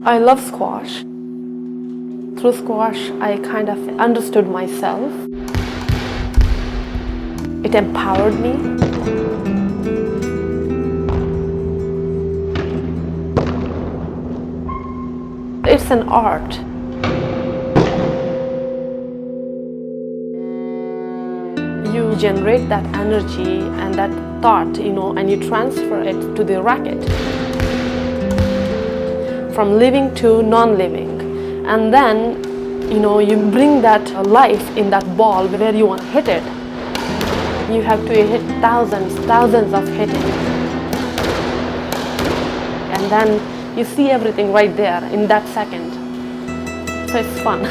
I love squash. Through squash, I kind of understood myself. It empowered me. It's an art. You generate that energy and that thought, and you transfer it to the racket. From living to non-living. And then, you bring that life in that ball where you want to hit it. You have to hit thousands of hitting. And then you see everything right there in that second. So it's fun.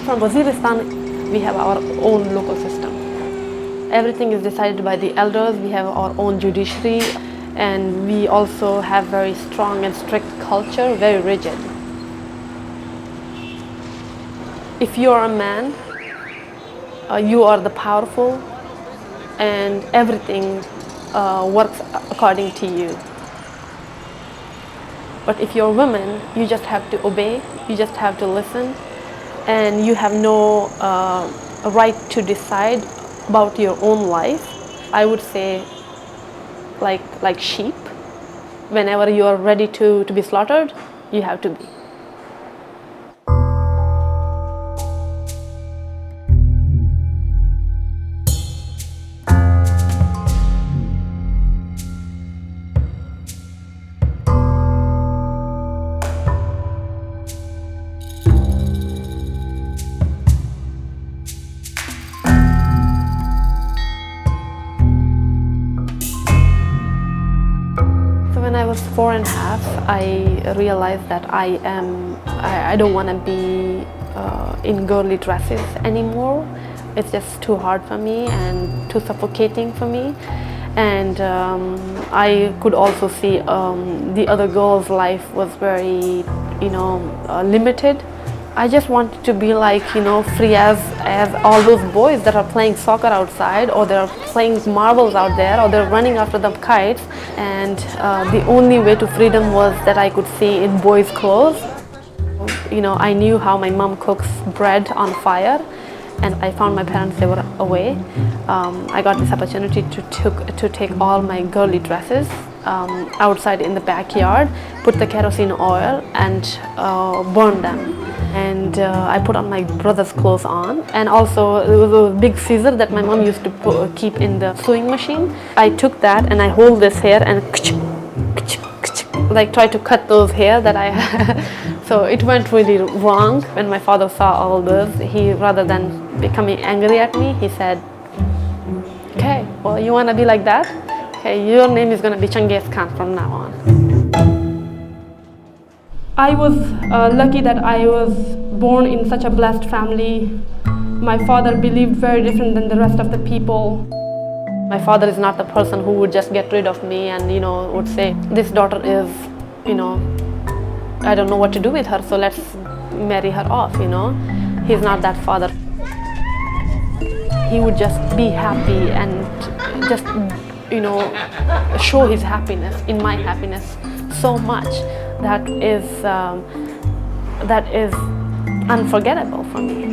From Waziristan, we have our own local system. Everything is decided by the elders. We have our own judiciary, and we also have very strong and strict culture, very rigid. If you are a man, you are the powerful, and everything works according to you. But if you're a woman, you just have to obey, you just have to listen, and you have no right to decide about your own life. I would say like sheep. Whenever you are ready to be slaughtered, you have to be. When I was 4.5, I realized that I don't want to be in girly dresses anymore. It's just too hard for me and too suffocating for me. And I could also see the other girls' life was very, limited. I just wanted to be like, free as all those boys that are playing soccer outside, or they're playing marbles out there, or they're running after the kites. And the only way to freedom was that I could see in boys' clothes. I knew how my mom cooks bread on fire, and I found my parents, they were away. I got this opportunity to take all my girly dresses outside in the backyard, put the kerosene oil, and burn them. And I put on my brother's clothes on, and also there was a big scissor that my mom used to keep in the sewing machine. I took that and I hold this hair and like try to cut those hair that I had. So it went really wrong. When my father saw all this, he, rather than becoming angry at me, he said, "Okay, well, you want to be like that? Okay, your name is going to be Changes Khan from now on." I was lucky that I was born in such a blessed family. My father believed very different than the rest of the people. My father is not the person who would just get rid of me and, would say, this daughter is, I don't know what to do with her, so let's marry her off, He's not that father. He would just be happy and just, show his happiness in my happiness so much. That is unforgettable for me.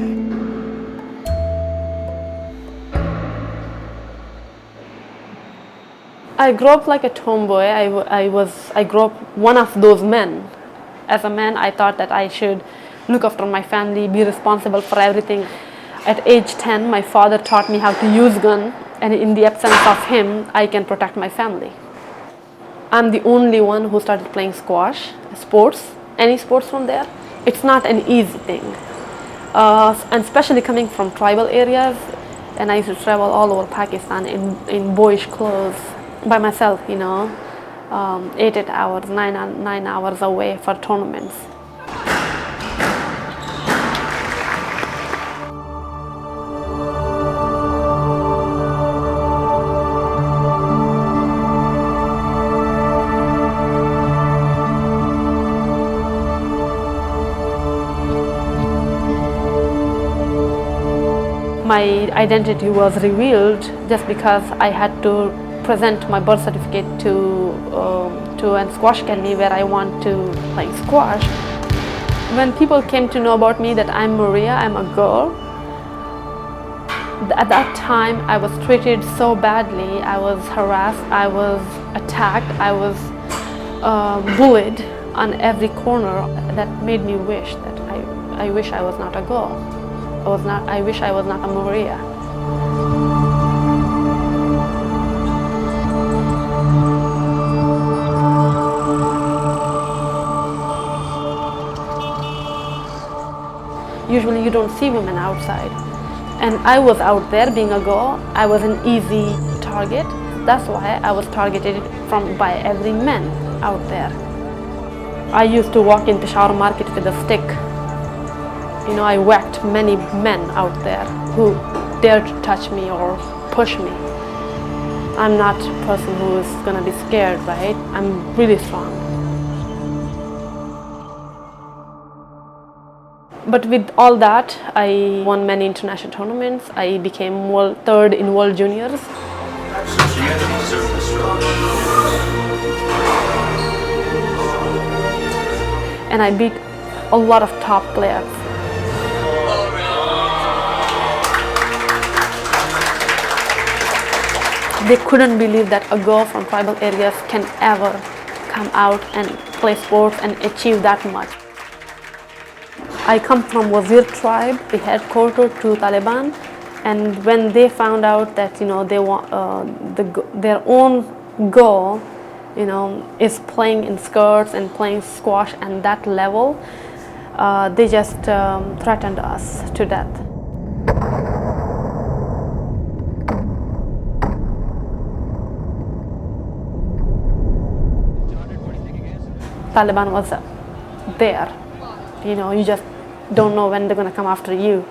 I grew up like a tomboy. I grew up one of those men. As a man, I thought that I should look after my family, be responsible for everything. At age 10, my father taught me how to use gun, and in the absence of him, I can protect my family. I'm the only one who started playing squash, sports, any sports from there. It's not an easy thing. And especially coming from tribal areas, and I used to travel all over Pakistan in boyish clothes by myself, 8 hours, 9 hours away for tournaments. My identity was revealed just because I had to present my birth certificate to a squash academy where I want to play squash. When people came to know about me that I'm Maria, I'm a girl, at that time I was treated so badly. I was harassed, I was attacked, I was bullied on every corner. That made me wish that I wish I was not a girl. I wish I was not a Maria. Usually you don't see women outside. And I was out there being a girl. I was an easy target. That's why I was targeted by every man out there. I used to walk in Peshawar market with a stick. You know, I whacked many men out there who dared to touch me or push me. I'm not a person who is going to be scared, right? I'm really strong. But with all that, I won many international tournaments. I became third in World Juniors. And I beat a lot of top players. They couldn't believe that a girl from tribal areas can ever come out and play sports and achieve that much. I come from Wazir tribe, the headquarters to Taliban, and when they found out that they want their own girl, is playing in skirts and playing squash and that level, they just threatened us to death. Taliban was there. You just don't know when they're going to come after you.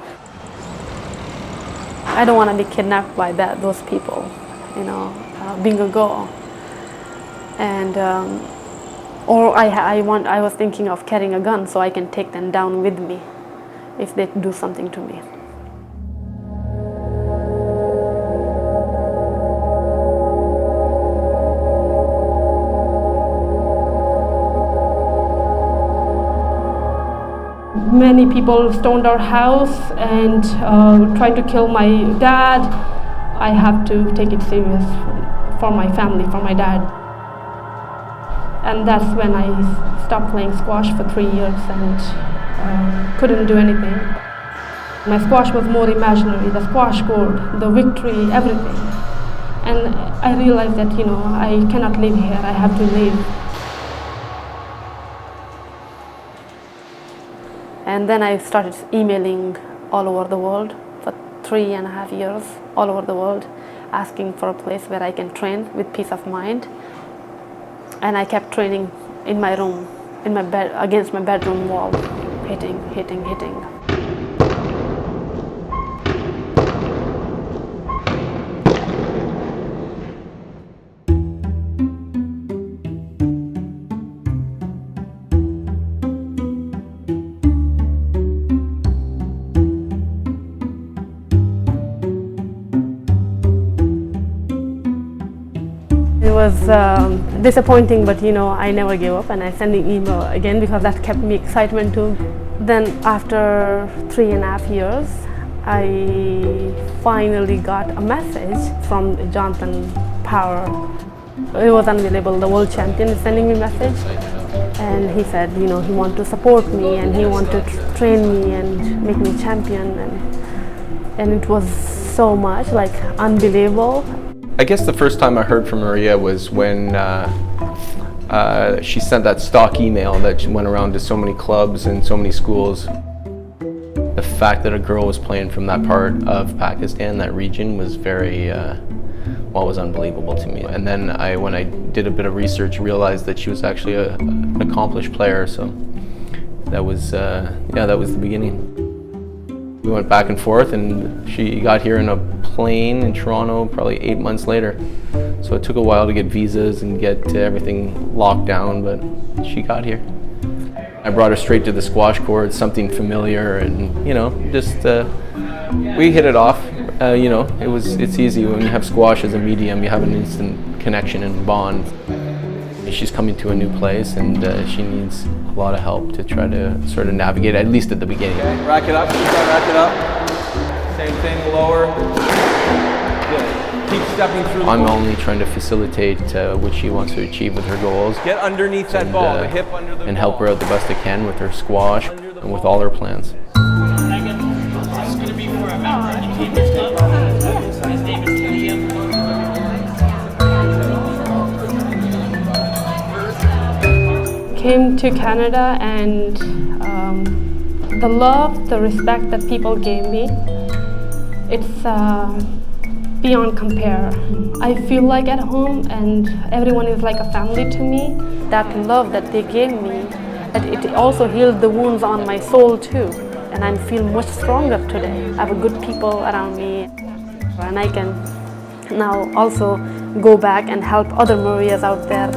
I don't want to be kidnapped by those people, being a girl. And I was thinking of carrying a gun so I can take them down with me if they do something to me. Many people stoned our house and tried to kill my dad. I have to take it serious for my family, for my dad. And that's when I stopped playing squash for 3 years and couldn't do anything. My squash was more imaginary, the squash court, the victory, everything. And I realized that, I cannot live here, I have to leave. And then I started emailing all over the world for 3.5 years, all over the world, asking for a place where I can train with peace of mind. And I kept training in my room, in my bed, against my bedroom wall, hitting. It was disappointing, but I never gave up, and I sent an email again because that kept me excitement too. Then after 3.5 years, I finally got a message from Jonathan Power. It was unbelievable. The world champion is sending me a message, and he said, he wanted to support me and he wanted to train me and make me champion, and it was so much unbelievable. I guess the first time I heard from Maria was when she sent that stock email that went around to so many clubs and so many schools. The fact that a girl was playing from that part of Pakistan, that region, was very well, was unbelievable to me. And then when I did a bit of research, realized that she was actually an accomplished player. So that was that was the beginning. We went back and forth, and she got here in a plane in Toronto probably 8 months later. So it took a while to get visas and get everything locked down, but she got here. I brought her straight to the squash court, something familiar, and just we hit it off. It's easy when you have squash as a medium. You have an instant connection and bond. She's coming to a new place, and she needs a lot of help to try to sort of navigate, at least at the beginning. Okay, rack it up, keep that, rack it up. Same thing, lower. Good. Keep stepping through the I'm ball. only trying to facilitate what she wants to achieve with her goals. Get underneath that ball, the hip under the ball. And help her out the best I can with her squash and with all her plans. This is going to be for a member of the Cambridge Club. His name is Liam. Came to Canada, and the love, the respect that people gave me, it's beyond compare. I feel like at home, and everyone is like a family to me. That love that they gave me, it also healed the wounds on my soul too. And I feel much stronger today. I have good people around me, and I can now also go back and help other Marias out there.